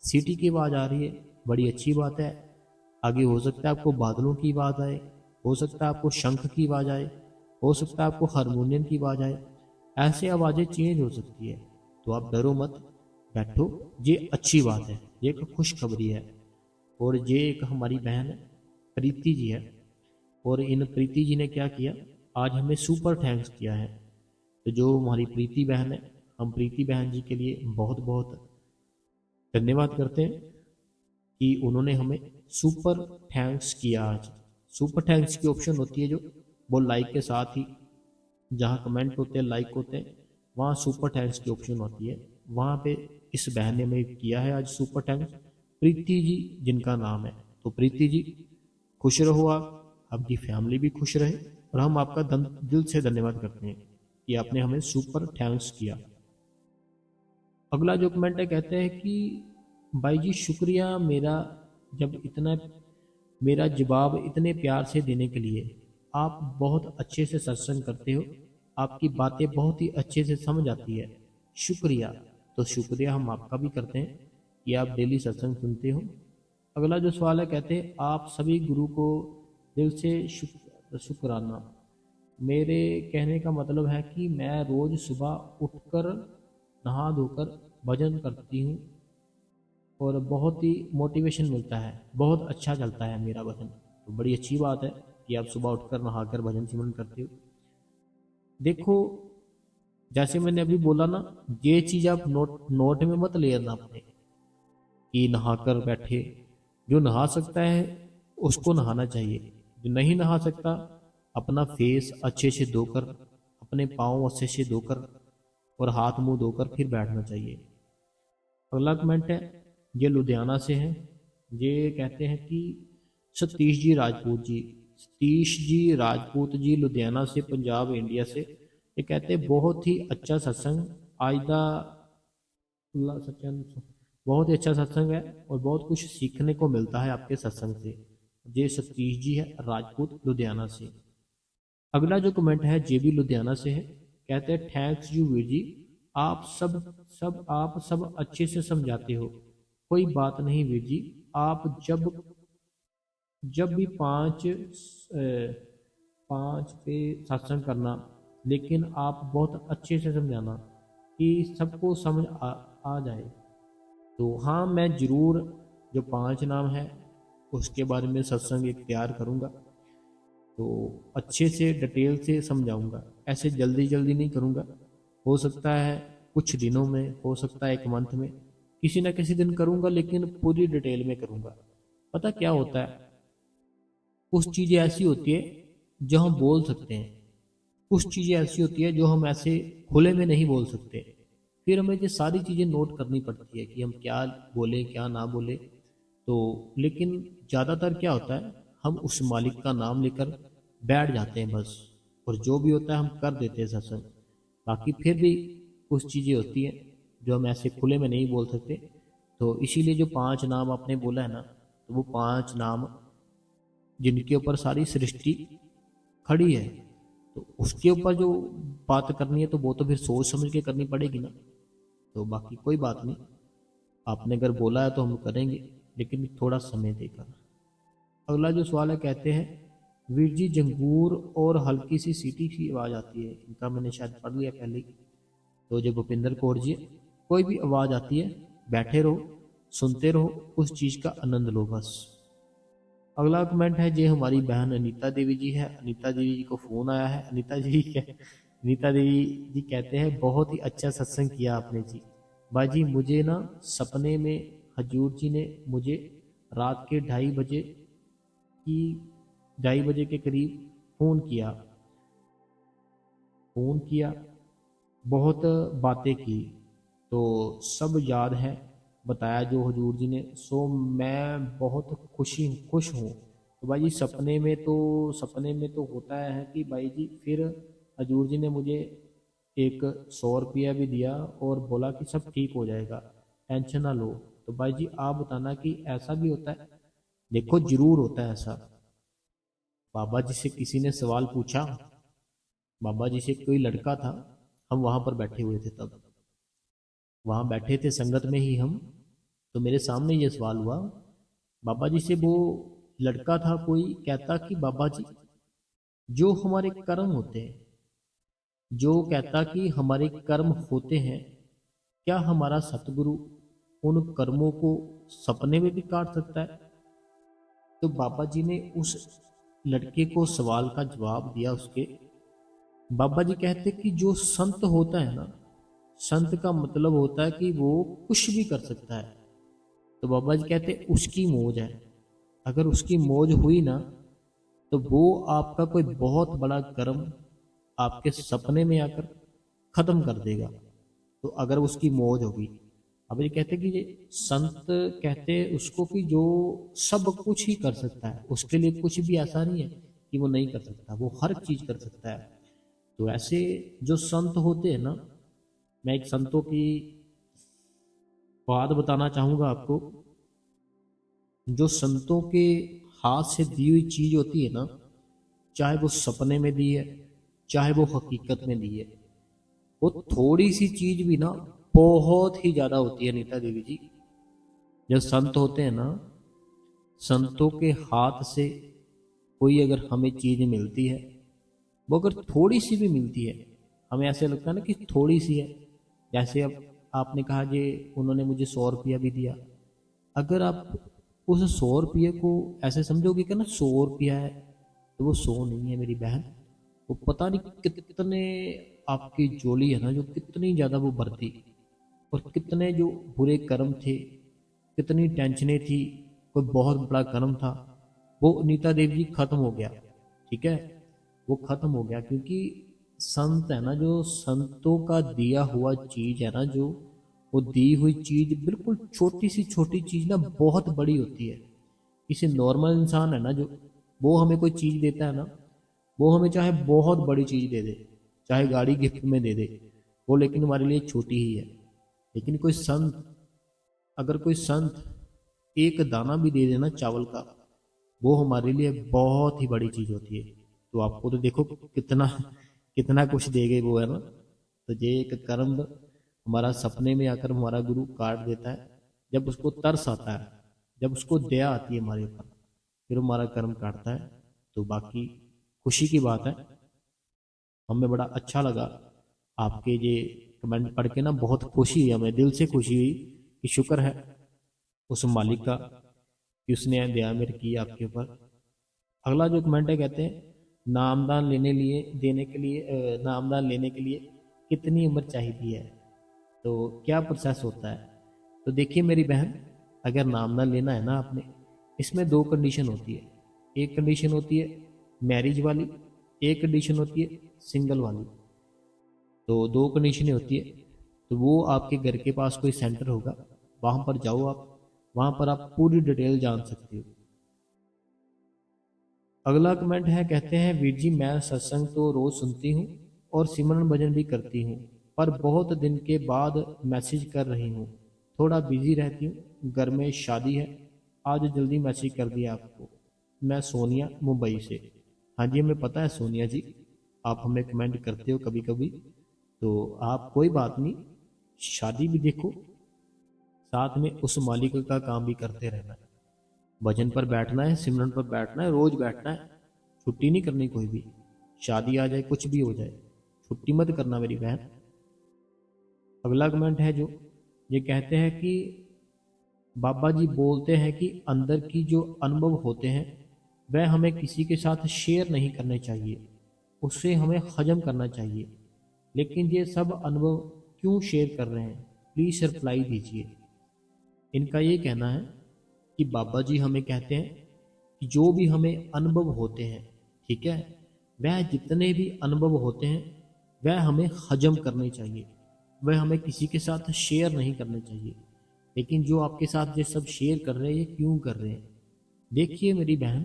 सीटी की आवाज़ आ रही है, बड़ी अच्छी बात है। आगे हो सकता है आपको बादलों की आवाज़ आए, हो सकता है आपको शंख की आवाज़ आए, हो सकता है आपको हारमोनियम की आवाज़ आए। ऐसे आवाज़ें चेंज हो सकती है, तो आप डरो मत, बैठो। ये अच्छी बात है, ये एक खुशखबरी है। और ये एक हमारी बहन प्रीति जी है, और इन प्रीति जी ने क्या किया, आज हमें सुपर थैंक्स किया है। तो जो हमारी प्रीति बहन है, हम प्रीति बहन जी के लिए बहुत बहुत धन्यवाद करते हैं कि उन्होंने हमें सुपर थैंक्स किया आज। सुपर थैंक्स की ऑप्शन होती है जो, वो लाइक के साथ ही जहाँ कमेंट होते हैं लाइक होते हैं वहाँ सुपर थैंक्स की ऑप्शन होती है। वहाँ पे इस बहन ने हमें किया है आज सुपर थैंक्स, प्रीति जी जिनका नाम है। तो प्रीति जी खुश रहो, आप आपकी फैमिली भी खुश रहे, और हम आपका दिल से धन्यवाद करते हैं कि आपने हमें सुपर थैंक्स किया। अगला जो कमेंट है कहते हैं कि भाई जी शुक्रिया मेरा जवाब इतने प्यार से देने के लिए। आप बहुत अच्छे से सत्संग करते हो, आपकी बातें बहुत ही अच्छे से समझ आती है, शुक्रिया। तो शुक्रिया हम आपका भी करते हैं कि आप डेली सत्संग सुनते हो। अगला जो सवाल है, कहते हैं आप सभी गुरु को दिल से शुक्राना। मेरे कहने का मतलब है कि मैं रोज सुबह उठकर नहा धोकर भजन करती हूँ और बहुत ही मोटिवेशन मिलता है, बहुत अच्छा चलता है मेरा भजन। तो बड़ी अच्छी बात है कि आप सुबह उठकर नहाकर भजन सिमरन करते हो। देखो, जैसे मैंने अभी बोला ना, ये चीज़ आप नोट नोट में मत ले लेना अपने कि नहाकर बैठे। जो नहा सकता है उसको नहाना चाहिए, जो नहीं नहा सकता अपना फेस अच्छे से धोकर, अपने पाँव अच्छे से धोकर और हाथ मुंह धोकर फिर बैठना चाहिए। अगला कमेंट है, ये लुधियाना से है। ये कहते हैं कि सतीश जी राजपूत जी, सतीश जी राजपूत जी लुधियाना से, पंजाब इंडिया से। ये कहते हैं बहुत ही अच्छा सत्संग, आयदा सचन, बहुत ही अच्छा सत्संग है और बहुत कुछ सीखने को मिलता है आपके सत्संग से। ये सतीश जी है राजपूत लुधियाना से। अगला जो कमेंट है जे बी लुधियाना से है। कहते हैं थैंक्स यू वीर जी, आप सब अच्छे से समझाते हो। कोई बात नहीं वीर जी, आप जब भी पाँच पे सत्संग करना, लेकिन आप बहुत अच्छे से समझाना कि सबको समझ आ जाए। तो हाँ, मैं ज़रूर जो 5 नाम है उसके बारे में सत्संग एक तैयार करूँगा, तो अच्छे से डिटेल से समझाऊंगा। ऐसे जल्दी जल्दी नहीं करूँगा, हो सकता है कुछ दिनों में, हो सकता है एक मंथ में, किसी ना किसी दिन करूँगा, लेकिन पूरी डिटेल में करूँगा। पता क्या होता है, कुछ चीज़ें ऐसी होती है जो हम बोल सकते हैं, कुछ चीज़ें ऐसी होती है जो हम ऐसे खुले में नहीं बोल सकते। फिर हमें ये सारी चीज़ें नोट करनी पड़ती है कि हम क्या बोले क्या ना बोले। तो लेकिन ज़्यादातर क्या होता है, हम उस मालिक का नाम लेकर बैठ जाते हैं बस, और जो भी होता है हम कर देते हैं सत्संग। बाकी फिर भी कुछ चीज़ें होती हैं जो हम ऐसे खुले में नहीं बोल सकते। तो इसीलिए जो 5 नाम आपने बोला है ना, तो वो 5 नाम जिनके ऊपर सारी सृष्टि खड़ी है, तो उसके ऊपर जो बात करनी है तो वो तो फिर सोच समझ के करनी पड़ेगी ना। तो बाकी कोई बात नहीं, आपने अगर बोला है तो हम करेंगे, लेकिन थोड़ा समय देकर। अगला जो सवाल है, कहते हैं वीर जी जंगूर और हल्की सी सीटी की आवाज़ आती है। इनका मैंने शायद पढ़ लिया पहले ही। तो जो भूपिंदर कौर जी है, कोई भी आवाज़ आती है बैठे रहो, सुनते रहो, उस चीज़ का आनंद लो बस। अगला कमेंट है जो हमारी बहन अनीता देवी जी है। अनीता देवी जी को फ़ोन आया है। अनीता देवी जी कहते हैं बहुत ही अच्छा सत्संग किया आपने जी। बाजी मुझे ना सपने में हजूर जी ने मुझे रात के 2:30 बजे के करीब फ़ोन किया, बहुत बातें की, तो सब याद है, बताया जो हजूर जी ने। सो मैं बहुत खुश हूँ। तो भाई जी सपने में तो होता है कि भाई जी फिर हजूर जी ने मुझे एक 100 रुपया भी दिया और बोला कि सब ठीक हो जाएगा, टेंशन ना लो। तो भाई जी आप बताना कि ऐसा भी होता है? देखो जरूर होता है ऐसा। बाबा जी से किसी ने सवाल पूछा, बाबा जी से कोई लड़का था, हम वहां पर बैठे हुए थे, तब वहां बैठे थे संगत में ही हम। तो मेरे सामने ये सवाल हुआ बाबा जी से। वो लड़का था कोई, कहता कि बाबा जी जो हमारे कर्म होते हैं, जो कहता कि हमारे कर्म होते हैं, क्या हमारा सतगुरु उन कर्मों को सपने में भी काट सकता है? तो बाबा जी ने उस लड़के को सवाल का जवाब दिया उसके। बाबा जी कहते कि जो संत होता है ना, संत का मतलब होता है कि वो कुछ भी कर सकता है। तो बाबा जी कहते उसकी मौज है, अगर उसकी मौज हुई ना, तो वो आपका कोई बहुत बड़ा कर्म आपके सपने में आकर खत्म कर देगा। तो अगर उसकी मौज होगी, अब ये कहते कि ये संत कहते उसको कि जो सब कुछ ही कर सकता है, उसके लिए कुछ भी ऐसा नहीं है कि वो नहीं कर सकता, वो हर चीज कर सकता है। तो ऐसे जो संत होते हैं ना, मैं एक संतों की बात बताना चाहूंगा आपको। जो संतों के हाथ से दी हुई चीज होती है ना, चाहे वो सपने में दी है, चाहे वो हकीकत में दी है, वो थोड़ी सी चीज भी ना बहुत ही ज्यादा होती है। नीता देवी जी, जो संत होते हैं ना, संतों के हाथ से कोई अगर हमें चीज़ मिलती है, वो अगर थोड़ी सी भी मिलती है, हमें ऐसे लगता है ना कि थोड़ी सी है। जैसे अब आपने कहा कि उन्होंने मुझे 100 रुपया भी दिया, अगर आप उस 100 रुपये को ऐसे समझोगे कि ना 100 रुपया है, तो वो 100 नहीं है मेरी बहन। वो पता नहीं कितने आपकी जोली है ना, जो कितनी ज़्यादा वो भरती, और कितने जो बुरे कर्म थे, कितनी टेंशनें थी, कोई बहुत बड़ा कर्म था, वो नीता देव जी खत्म हो गया। ठीक है, वो खत्म हो गया क्योंकि संत है ना, जो संतों का दिया हुआ चीज है ना, जो वो दी हुई चीज बिल्कुल छोटी चीज ना बहुत बड़ी होती है। किसी नॉर्मल इंसान है ना, जो वो हमें कोई चीज देता है ना, वो हमें चाहे बहुत बड़ी चीज दे दे, चाहे गाड़ी गिफ्ट में दे दे, वो लेकिन हमारे लिए छोटी ही है। लेकिन कोई संत, अगर कोई संत एक दाना भी दे देना चावल का, वो हमारे लिए बहुत ही बड़ी चीज होती है। तो आपको तो देखो कितना कितना कुछ दे गए वो, है ना। तो ये एक कर्म हमारा सपने में आकर हमारा गुरु काट देता है, जब उसको तरस आता है, जब उसको दया आती है हमारे ऊपर, फिर हमारा कर्म काटता है। तो बाकी खुशी की बात है, हमें बड़ा अच्छा लगा आपके ये कमेंट पढ़ के ना, बहुत खुशी हुई, हमें दिल से खुशी हुई कि शुक्र है उस मालिक का कि उसने दया मेरी की आपके ऊपर। अगला जो कमेंट है, कहते हैं नामदान लेने लिए देने के लिए नामदान लेने के लिए कितनी उम्र चाहिए है, तो क्या प्रोसेस होता है। तो देखिए मेरी बहन, अगर नामदान लेना है ना आपने, इसमें दो कंडीशन होती है। एक कंडीशन होती है मैरिज वाली, एक कंडीशन होती है सिंगल वाली। तो दो कंडीशनें होती है। तो वो आपके घर के पास कोई सेंटर होगा, वहाँ पर जाओ आप, वहाँ पर आप पूरी डिटेल जान सकते हो। अगला कमेंट है, कहते हैं वीर जी मैं सत्संग तो रोज सुनती हूँ और सिमरन भजन भी करती हूँ, पर बहुत दिन के बाद मैसेज कर रही हूँ, थोड़ा बिजी रहती हूँ, घर में शादी है, आज जल्दी मैसेज कर दिया आपको। मैं सोनिया मुंबई से। हाँ जी, हमें पता है सोनिया जी, आप हमें कमेंट करते हो कभी कभी, तो आप कोई बात नहीं, शादी भी देखो, साथ में उस मालिक का काम भी करते रहना है। भजन पर बैठना है, सिमरन पर बैठना है, रोज बैठना है, छुट्टी नहीं करनी कोई भी। शादी आ जाए, कुछ भी हो जाए, छुट्टी मत करना मेरी बहन। अगला कमेंट है जो ये कहते हैं कि बाबा जी बोलते हैं कि अंदर की जो अनुभव होते हैं वह हमें किसी के साथ शेयर नहीं करने चाहिए, उससे हमें हजम करना चाहिए, लेकिन ये सब अनुभव क्यों शेयर कर रहे हैं, प्लीज रिप्लाई दीजिए। इनका ये कहना है कि बाबा जी हमें कहते हैं कि जो भी हमें अनुभव होते हैं, ठीक है, वह जितने भी अनुभव होते हैं वह हमें हजम करने चाहिए, वह हमें किसी के साथ शेयर नहीं करने चाहिए। लेकिन जो आपके साथ ये सब शेयर कर रहे हैं, ये क्यों कर रहे हैं। देखिए मेरी बहन,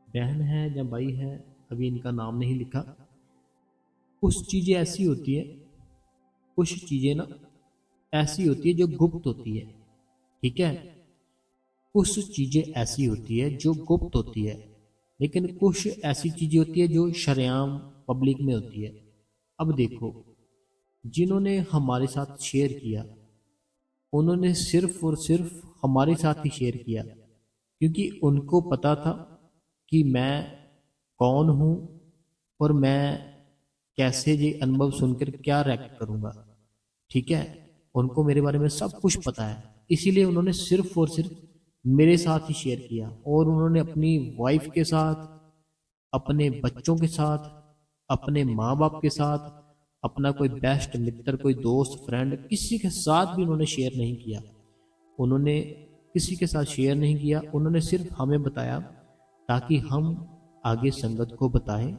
बहन है या भाई है, अभी इनका नाम नहीं लिखा, कुछ चीज़ें ऐसी होती है, कुछ चीज़ें ना ऐसी होती है जो गुप्त होती है, ठीक है। कुछ चीज़ें ऐसी होती है जो गुप्त होती है, लेकिन कुछ ऐसी चीज़ें होती है जो शरेआम पब्लिक में होती है। अब देखो, जिन्होंने हमारे साथ शेयर किया, उन्होंने सिर्फ और सिर्फ हमारे साथ ही शेयर किया, क्योंकि उनको पता था कि मैं कौन हूँ और मैं कैसे ये अनुभव सुनकर क्या रिएक्ट करूँगा, ठीक है। उनको मेरे बारे में सब कुछ पता है, इसीलिए उन्होंने सिर्फ और सिर्फ मेरे साथ ही शेयर किया, और उन्होंने अपनी वाइफ के साथ, अपने बच्चों के साथ, अपने माँ बाप के साथ, अपना कोई बेस्ट मित्र, कोई दोस्त, फ्रेंड, किसी के साथ भी उन्होंने शेयर नहीं किया। उन्होंने किसी के साथ शेयर नहीं किया, उन्होंने सिर्फ हमें बताया ताकि हम आगे संगत को बताएं।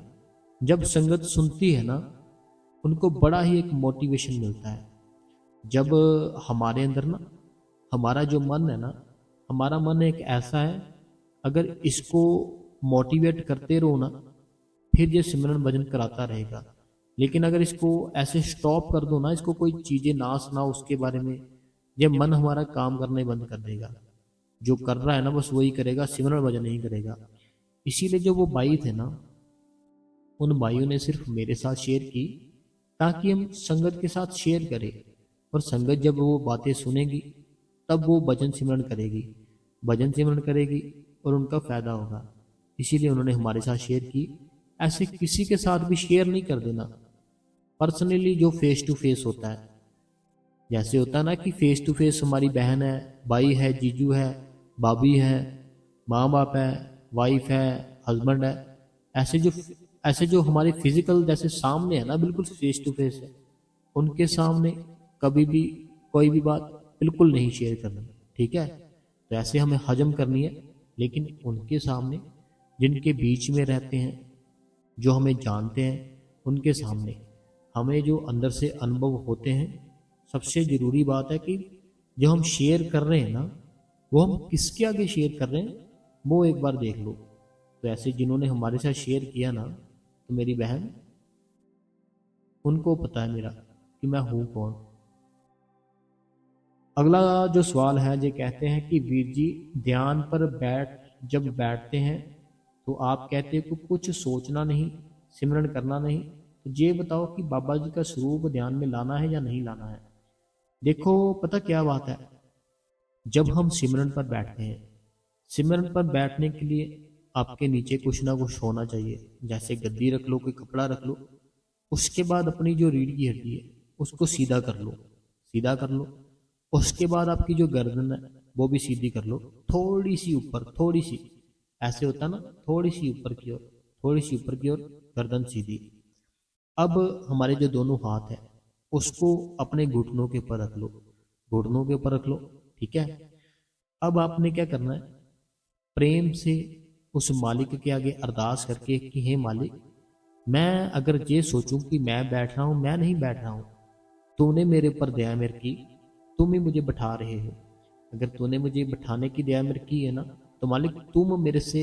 जब संगत सुनती है ना, उनको बड़ा ही एक मोटिवेशन मिलता है। जब हमारे अंदर ना, हमारा जो मन है ना, हमारा मन एक ऐसा है, अगर इसको मोटिवेट करते रहो ना, फिर ये सिमरन भजन कराता रहेगा। लेकिन अगर इसको ऐसे स्टॉप कर दो ना, इसको कोई चीज़ें ना सुनाओ उसके बारे में, ये मन हमारा काम करने बंद कर देगा। जो कर रहा है ना बस वही करेगा, सिमरन भजन नहीं करेगा। इसीलिए जो वो भाई थे ना, उन भाइयों ने सिर्फ मेरे साथ शेयर की ताकि हम संगत के साथ शेयर करें, और संगत जब वो बातें सुनेगी तब वो भजन सिमरन करेगी। भजन सिमरन करेगी और उनका फ़ायदा होगा। इसीलिए उन्होंने हमारे साथ शेयर की। ऐसे किसी के साथ भी शेयर नहीं कर देना। पर्सनली जो फेस टू फेस होता है, जैसे होता है ना कि फेस टू फेस हमारी बहन है, भाई है, जीजू है, भाभी है, माँ बाप है, वाइफ है, हस्बैंड है, ऐसे जो ऐसे जो हमारे फिजिकल जैसे सामने है ना, बिल्कुल फेस टू फेस है, उनके सामने कभी भी कोई भी बात बिल्कुल नहीं शेयर करनी। ठीक है, तो ऐसे हमें हजम करनी है। लेकिन उनके सामने, जिनके बीच में रहते हैं, जो हमें जानते हैं, उनके सामने हमें जो अंदर से अनुभव होते हैं, सबसे ज़रूरी बात है कि जो हम शेयर कर रहे हैं ना, वो हम किसके आगे शेयर कर रहे हैं, वो एक बार देख लो। तो ऐसे जिन्होंने हमारे साथ शेयर किया ना, तो मेरी बहन, उनको पता है मेरा कि मैं हूँ कौन। अगला जो सवाल है, ये कहते हैं कि वीर जी, ध्यान पर जब बैठते हैं तो आप कहते हो कि कुछ सोचना नहीं, सिमरन करना नहीं। तो ये बताओ कि बाबा जी का स्वरूप ध्यान में लाना है या नहीं लाना है। देखो, पता क्या बात है, जब हम सिमरन पर बैठते हैं, सिमरन पर बैठने के लिए आपके नीचे कुछ ना कुछ होना चाहिए। जैसे गद्दी रख लो, कोई कपड़ा रख लो। उसके बाद अपनी जो रीढ़ की हड्डी है उसको सीधा कर लो, सीधा कर लो। उसके बाद आपकी जो गर्दन है वो भी सीधी कर लो, थोड़ी सी ऊपर, थोड़ी सी, ऐसे होता है ना, थोड़ी सी ऊपर की ओर, थोड़ी सी ऊपर की ओर, गर्दन सीधी। अब हमारे जो दोनों हाथ है उसको अपने घुटनों के ऊपर रख लो, घुटनों के ऊपर रख लो। ठीक है, अब आपने क्या करना है, प्रेम से उस मालिक के आगे अरदास करके कि हे मालिक, मैं अगर ये सोचूं कि मैं बैठ रहा हूं, मैं नहीं बैठ रहा हूं, तूने मेरे ऊपर दया मेरे की, तुम ही मुझे बैठा रहे हो। अगर तूने मुझे बैठाने की दया मेरे की है ना, तो मालिक तुम मेरे से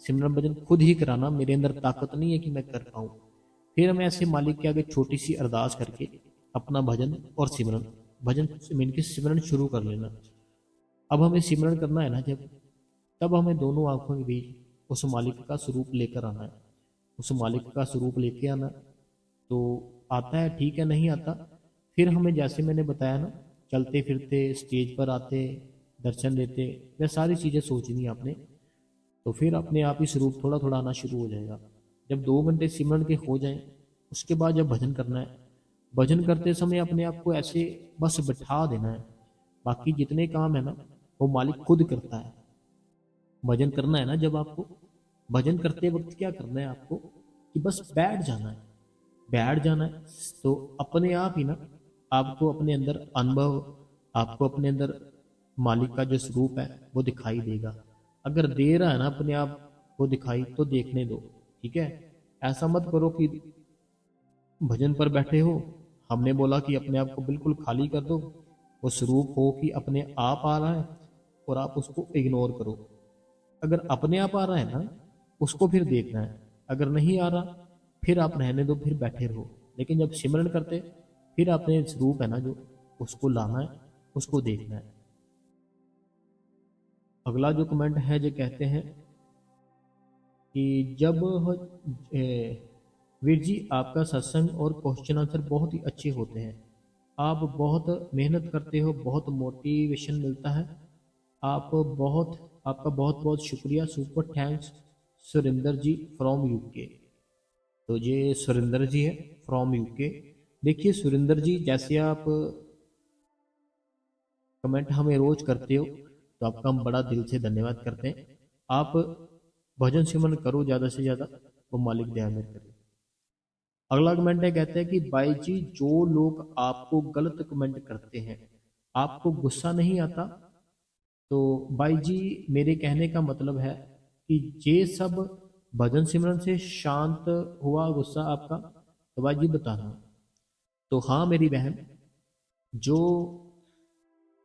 सिमरन भजन खुद ही कराना, मेरे अंदर ताकत नहीं है कि मैं कर पाऊँ। फिर हमें ऐसे मालिक के आगे छोटी सी अरदास करके अपना भजन और सिमरन, भजन मीन के सिमरन शुरू कर लेना। अब हमें सिमरन करना है ना जब, तब हमें दोनों आंखों के बीच उस मालिक का स्वरूप लेकर आना है। उस मालिक का स्वरूप लेके आना, तो आता है ठीक है, नहीं आता फिर हमें जैसे मैंने बताया ना, चलते फिरते स्टेज पर आते, दर्शन देते, वह सारी चीज़ें सोचनी है आपने। तो फिर अपने आप ही स्वरूप थोड़ा थोड़ा आना शुरू हो जाएगा। जब 2 घंटे सिमरन के हो जाएं, उसके बाद जब भजन करना है, भजन करते समय अपने आप को ऐसे बस बैठा देना है। बाकी जितने काम है ना, वो मालिक खुद करता है। भजन करना है ना जब आपको, भजन करते वक्त क्या करना है आपको, कि बस बैठ जाना है, बैठ जाना है। तो अपने आप ही ना आपको अपने अंदर अनुभव, आपको अपने अंदर मालिक का जो स्वरूप है वो दिखाई देगा। अगर दे रहा है ना अपने आप वो दिखाई, तो देखने दो। ठीक है, ऐसा मत करो कि भजन पर बैठे हो, हमने बोला कि अपने आप को बिल्कुल खाली कर दो, वो स्वरूप हो कि अपने आप आ रहा है और आप उसको इग्नोर करो। अगर अपने आप आ रहा है ना, उसको फिर देखना है। अगर नहीं आ रहा, फिर आप रहने दो, फिर बैठे रहो। लेकिन जब सिमरन करते, फिर अपने स्वरूप है ना जो, उसको लाना है, उसको देखना है। अगला जो कमेंट है जो कहते हैं कि जब वीर जी, आपका सत्संग और क्वेश्चन आंसर बहुत ही अच्छे होते हैं। आप बहुत मेहनत करते हो, बहुत मोटिवेशन मिलता है। आप बहुत आपका बहुत बहुत शुक्रिया, super thanks. Surendra ji from UK. तो ये सुरेंद्र जी है फ्रॉम यूके। देखिए सुरेंद्र जी, जैसे आप कमेंट हमें रोज करते हो, तो आपका हम बड़ा दिल से धन्यवाद करते हैं। आप भजन सिमरन करो ज़्यादा से ज़्यादा, वो मालिक दया में करे। अगला कमेंट है, कहते हैं कि भाई जी, जो लोग आपको गलत कमेंट करते हैं, आपको गुस्सा नहीं आता। तो भाई जी, मेरे कहने का मतलब है कि ये सब भजन सिमरन से शांत हुआ गुस्सा आपका, तो भाई जी बताना। तो हाँ मेरी बहन, जो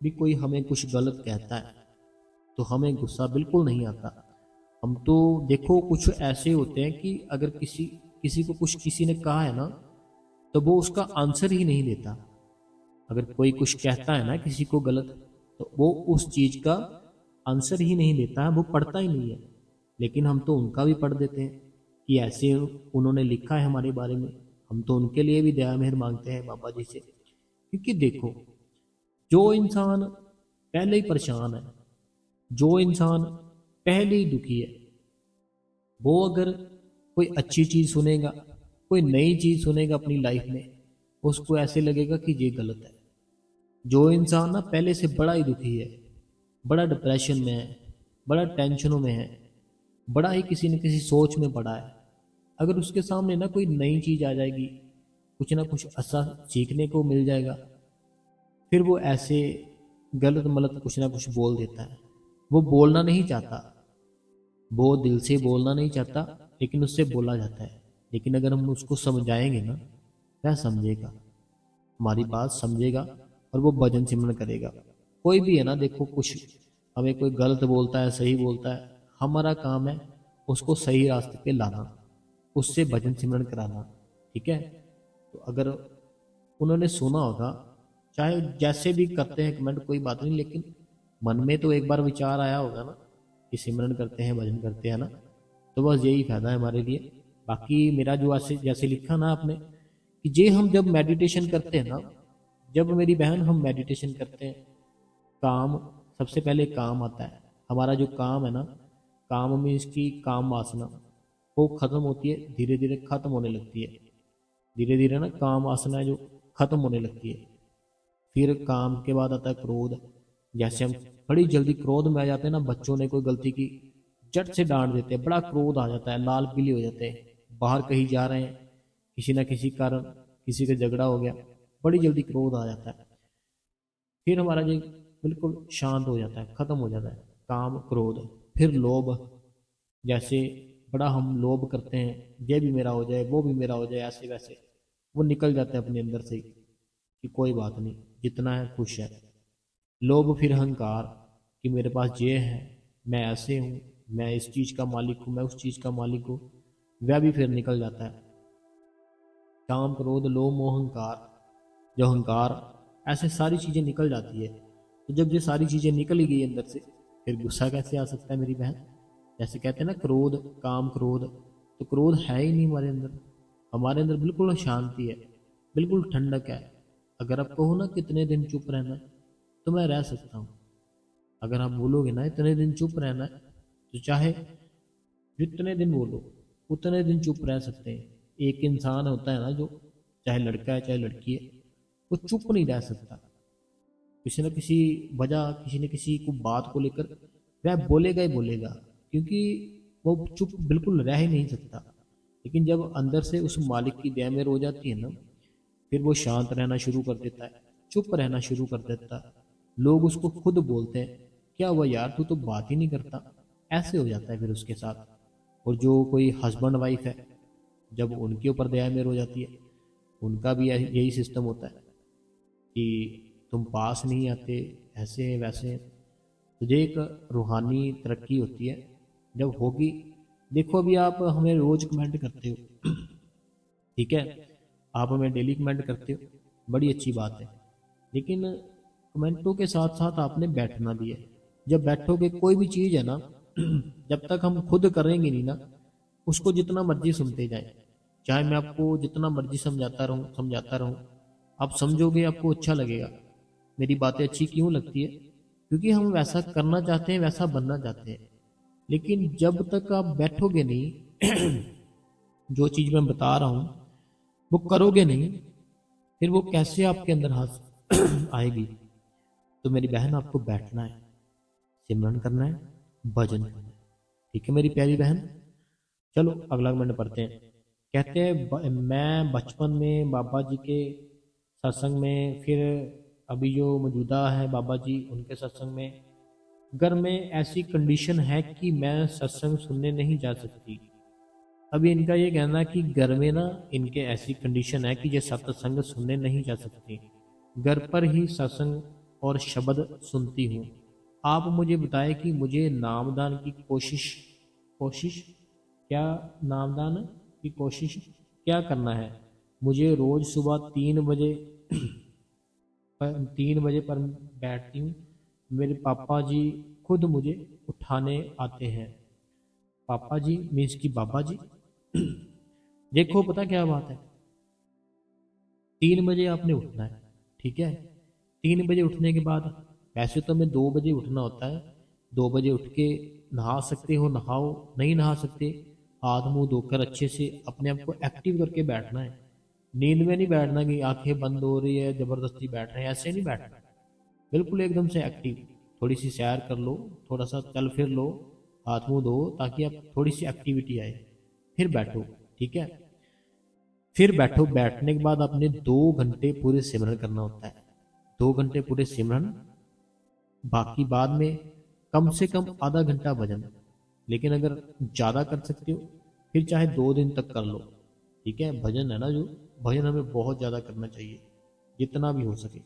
भी कोई हमें कुछ गलत कहता है तो हमें गुस्सा बिल्कुल नहीं आता। हम तो देखो कुछ ऐसे होते हैं कि अगर किसी किसी को कुछ किसी ने कहा है ना, तो वो उसका आंसर ही नहीं देता। अगर कोई कुछ कहता है ना किसी को गलत, तो वो उस चीज का आंसर ही नहीं देता है, वो पढ़ता ही नहीं है। लेकिन हम तो उनका भी पढ़ देते हैं कि ऐसे उन्होंने लिखा है हमारे बारे में। हम तो उनके लिए भी दया मेहर मांगते हैं बाबा जी से। क्योंकि देखो, जो इंसान पहले ही परेशान है, जो इंसान पहले ही दुखी है, वो अगर कोई अच्छी चीज़ सुनेगा, कोई नई चीज़ सुनेगा अपनी लाइफ में, उसको ऐसे लगेगा कि ये गलत है। जो इंसान ना पहले से बड़ा ही दुखी है, बड़ा डिप्रेशन में है, बड़ा टेंशनों में है, बड़ा ही किसी न किसी सोच में पड़ा है, अगर उसके सामने ना कोई नई चीज़ आ जाएगी, कुछ ना कुछ ऐसा सीखने को मिल जाएगा, फिर वो ऐसे गलत मलत कुछ ना कुछ बोल देता है। वो बोलना नहीं चाहता, वो दिल से बोलना नहीं चाहता, लेकिन उससे बोला जाता है। लेकिन अगर हम उसको समझाएंगे ना, वह समझेगा, हमारी बात समझेगा, और वो भजन सिमरन करेगा। कोई भी है ना, देखो कुछ हमें कोई गलत बोलता है, सही बोलता है, हमारा काम है उसको सही रास्ते पे लाना, उससे भजन सिमरन कराना। ठीक है, तो अगर उन्होंने सुना होगा, चाहे जैसे भी करते हैं कमेंट, कोई बात नहीं, लेकिन मन में तो एक बार विचार आया होगा ना कि सिमरन करते हैं, भजन करते हैं ना, तो बस यही फायदा है हमारे लिए। बाकी मेरा जो ऐसे जैसे लिखा ना आपने कि जे हम जब मेडिटेशन करते हैं ना, जब मेरी बहन हम मेडिटेशन करते हैं, काम, सबसे पहले काम आता है। हमारा जो काम है ना, काम में इसकी काम वासना वो खत्म होती है, धीरे धीरे खत्म होने लगती है। धीरे धीरे ना काम वासना है जो खत्म होने लगती है। फिर काम के बाद आता है क्रोध। जैसे हम बड़ी जल्दी क्रोध में आ जाते हैं ना, बच्चों ने कोई गलती की, झट से डांट देते हैं, बड़ा क्रोध आ जाता है, लाल पीली हो जाते हैं, बाहर कहीं जा रहे हैं, किसी ना किसी कारण किसी का झगड़ा हो गया, बड़ी जल्दी क्रोध आ जाता है। फिर हमारा जो बिल्कुल शांत हो जाता है, खत्म हो जाता है काम क्रोध। फिर लोभ, जैसे बड़ा हम लोभ करते हैं, ये भी मेरा हो जाए, वो भी मेरा हो जाए, ऐसे वैसे वो निकल जाता है अपने अंदर से ही कि कोई बात नहीं, जितना है खुश है। लोभ, फिर अहंकार कि मेरे पास ये है, मैं ऐसे हूँ, मैं इस चीज़ का मालिक हूँ, मैं उस चीज़ का मालिक हूँ, वह भी फिर निकल जाता है। काम क्रोध लोभ मोह अहंकार, जो अहंकार, ऐसे सारी चीज़ें निकल जाती है। तो जब ये सारी चीज़ें निकल ही गई अंदर से, फिर गुस्सा कैसे आ सकता है मेरी बहन? जैसे कहते हैं ना क्रोध, काम क्रोध, तो क्रोध है ही नहीं हमारे अंदर। हमारे अंदर बिल्कुल शांति है, बिल्कुल ठंडक है। अगर आप कहो ना कितने दिन चुप रहना है, तो मैं रह सकता हूँ। अगर आप बोलोगे ना इतने दिन चुप रहना है, तो चाहे जितने दिन बोलो उतने दिन चुप रह सकते हैं। एक इंसान होता है ना जो, चाहे लड़का है चाहे लड़की है, वो चुप नहीं रह सकता। किसी न किसी वजह, किसी न किसी को बात को लेकर वह बोलेगा ही बोलेगा, क्योंकि वो चुप बिल्कुल रह ही नहीं सकता। लेकिन जब अंदर से उस मालिक की दया में रो जाती है ना, फिर वो शांत रहना शुरू कर देता है, चुप रहना शुरू कर देता है। लोग उसको खुद बोलते हैं, क्या हुआ यार, तू तो बात ही नहीं करता, ऐसे हो जाता है फिर उसके साथ। और जो कोई हस्बैंड वाइफ है, जब उनके ऊपर दया में रो जाती है, उनका भी यही सिस्टम होता है कि तुम पास नहीं आते, ऐसे वैसे। तो ये एक रूहानी तरक्की होती है जब होगी। देखो अभी आप हमें रोज कमेंट करते हो, ठीक है, आप हमें डेली कमेंट करते हो, बड़ी अच्छी बात है। लेकिन कमेंटों के साथ साथ आपने बैठना भी है। जब बैठोगे कोई भी चीज़ है ना, जब तक हम खुद करेंगे नहीं ना, उसको जितना मर्जी सुनते जाए, चाहे मैं आपको जितना मर्जी समझाता रहूं, आप समझोगे, आपको अच्छा लगेगा। मेरी बातें अच्छी क्यों लगती है? क्योंकि हम वैसा करना चाहते हैं, वैसा बनना चाहते हैं। लेकिन जब तक आप बैठोगे नहीं, जो चीज़ मैं बता रहा हूँ वो करोगे नहीं, फिर वो कैसे आपके अंदर हाथ आएगी? तो मेरी बहन, आपको बैठना है, सिमरन करना है, भजन करना है। ठीक है मेरी प्यारी बहन, चलो अगला कमेंट पढ़ते हैं। कहते हैं मैं बचपन में बाबा जी के सत्संग में, फिर अभी जो मौजूदा है बाबा जी उनके सत्संग में, घर में ऐसी कंडीशन है कि मैं सत्संग सुनने नहीं जा सकती। अभी इनका ये कहना है कि घर में ना इनके ऐसी कंडीशन है कि ये सत्संग सुनने नहीं जा सकती, घर पर ही सत्संग और शब्द सुनती हूँ। आप मुझे बताएं कि मुझे नामदान की कोशिश कोशिश क्या नामदान की कोशिश क्या करना है? मुझे रोज सुबह 3 बजे 3 बजे पर बैठती हूँ। मेरे पापा जी खुद मुझे उठाने आते हैं। पापा जी मीन्स की बाबा जी। देखो पता क्या बात है, 3 बजे आपने उठना है, ठीक है। 3 बजे उठने के बाद, वैसे तो हमें 2 बजे उठना होता है, 2 बजे उठ के नहा सकते हो नहाओ, नहीं नहा सकते हाथ मुंह धोकर अच्छे से अपने आप को एक्टिव करके बैठना है। नींद में नहीं बैठना कि आंखें बंद हो रही है जबरदस्ती बैठ रहे हैं, ऐसे नहीं बैठना। बिल्कुल एकदम से एक्टिव, थोड़ी सी सैर कर लो, थोड़ा सा चल फिर लो, हाथ मुंह धो ताकि आप थोड़ी सी एक्टिविटी आए, फिर बैठो। ठीक है, फिर बैठो। बैठने के बाद आपने 2 घंटे पूरे सिमरन करना होता है, 2 घंटे पूरे सिमरन। बाकी बाद में कम से कम आधा घंटा भजन। लेकिन अगर ज़्यादा कर सकते हो फिर चाहे 2 दिन तक कर लो। ठीक है, भजन है ना जो, भजन हमें बहुत ज़्यादा करना चाहिए जितना भी हो सके।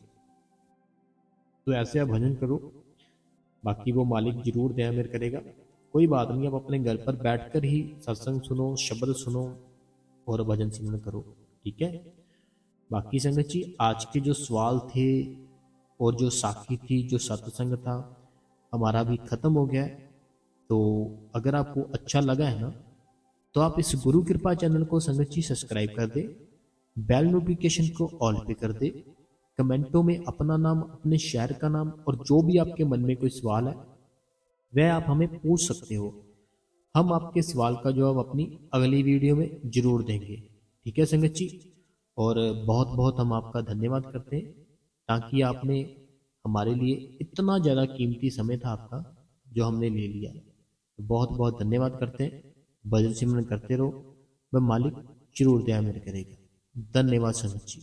तो ऐसे आप भजन करो, बाकी वो मालिक जरूर दया मेर करेगा। कोई बात नहीं, आप अपने घर पर बैठकर ही सत्संग सुनो, शब्द सुनो और भजन सिमरन करो। ठीक है, बाकी संगत जी आज के जो सवाल थे और जो साखी थी, जो सत्संग था हमारा भी खत्म हो गया है। तो अगर आपको अच्छा लगा है ना, तो आप इस गुरु कृपा चैनल को संगत जी सब्सक्राइब कर दे, बेल नोटिफिकेशन को ऑल पे कर दे, कमेंटों में अपना नाम, अपने शहर का नाम और जो भी आपके मन में कोई सवाल है वह आप हमें पूछ सकते हो। हम आपके सवाल का जवाब अपनी अगली वीडियो में जरूर देंगे। ठीक है संगत जी, और बहुत बहुत हम आपका धन्यवाद करते हैं ताकि आपने हमारे लिए इतना ज़्यादा कीमती समय था आपका जो हमने ले लिया। बहुत बहुत धन्यवाद करते हैं। भजन सिमरन करते रहो, वह मालिक जरूर दया मेरे करेगा। धन्यवाद संगत जी।